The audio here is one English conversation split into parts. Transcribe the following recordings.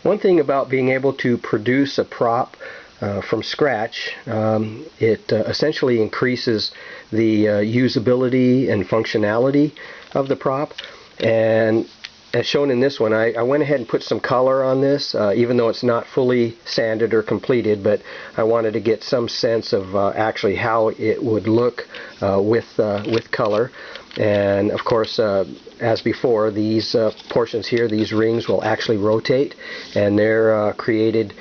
one thing about being able to produce a prop from scratch, it essentially increases the usability and functionality of the prop. And as shown in this one, I went ahead and put some color on this, even though it's not fully sanded or completed, but I wanted to get some sense of actually how it would look with color. And of course, as before, these portions here, these rings will actually rotate, and they're created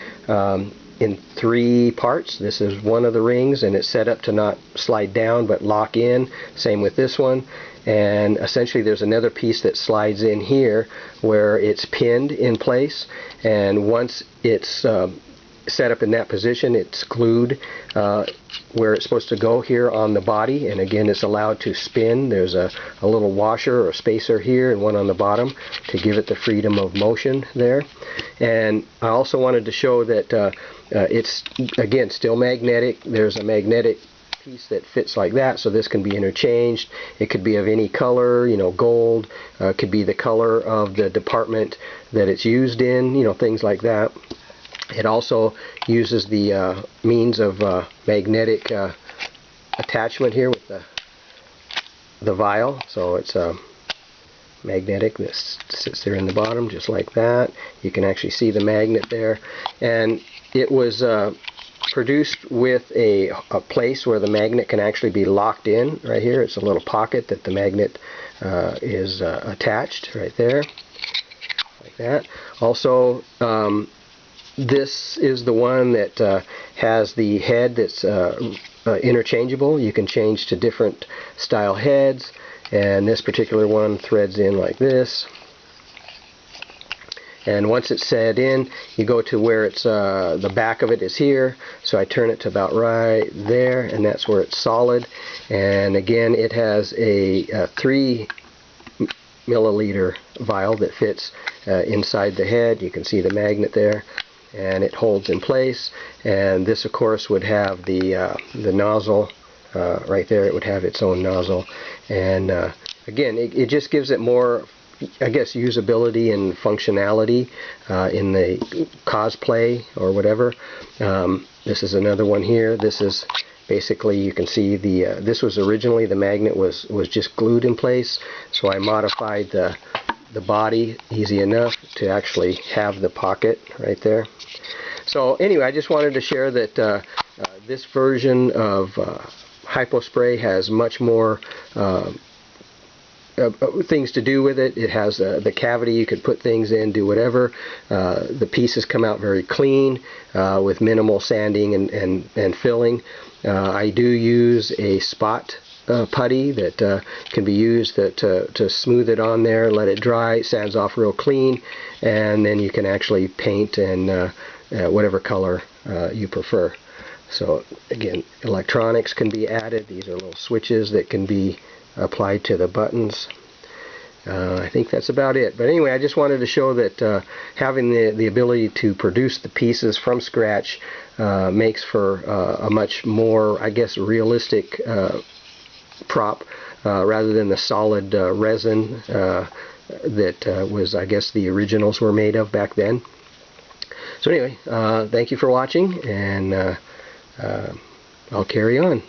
in 3 parts. This is one of the rings, and it's set up to not slide down but lock in. Same with this one. And essentially there's another piece that slides in here where it's pinned in place, and once it's set up in that position, it's glued where it's supposed to go here on the body, and again it's allowed to spin. There's a little washer or spacer here and one on the bottom to give it the freedom of motion there. And I also wanted to show that it's again still magnetic. There's a magnetic piece that fits like that, so this can be interchanged. It could be of any color, you know, gold, could be the color of the department that it's used in, you know, things like that. It also uses the means of magnetic attachment here with the vial, so it's magnetic. This sits there in the bottom just like that. You can actually see the magnet there, and it was produced with a place where the magnet can actually be locked in right here. It's a little pocket that the magnet is attached right there like that. Also, this is the one that has the head that's interchangeable. You can change to different style heads, and this particular one threads in like this. And once it's set in, you go to where it's the back of it is here, so I turn it to about right there, and that's where it's solid. And again, it has a 3 milliliter vial that fits inside the head. You can see the magnet there, and it holds in place. And this of course would have the nozzle right there. It would have its own nozzle, and again it just gives it more, I guess, usability and functionality in the cosplay or whatever. This is another one here. This is basically, you can see the this was originally, the magnet was just glued in place, so I modified the body easy enough to actually have the pocket right there. So anyway, I just wanted to share that this version of Hypospray has much more things to do with it. It has the cavity, you could put things in, do whatever. The pieces come out very clean with minimal sanding and filling. I do use a spot putty that can be used to smooth it on there, let it dry. It sands off real clean, and then you can actually paint in whatever color you prefer. So again, electronics can be added. These are little switches that can be applied to the buttons. I think that's about it. But anyway, I just wanted to show that having the ability to produce the pieces from scratch makes for a much more, I guess, realistic prop rather than the solid resin that was, I guess, the originals were made of back then. So anyway, thank you for watching, and I'll carry on.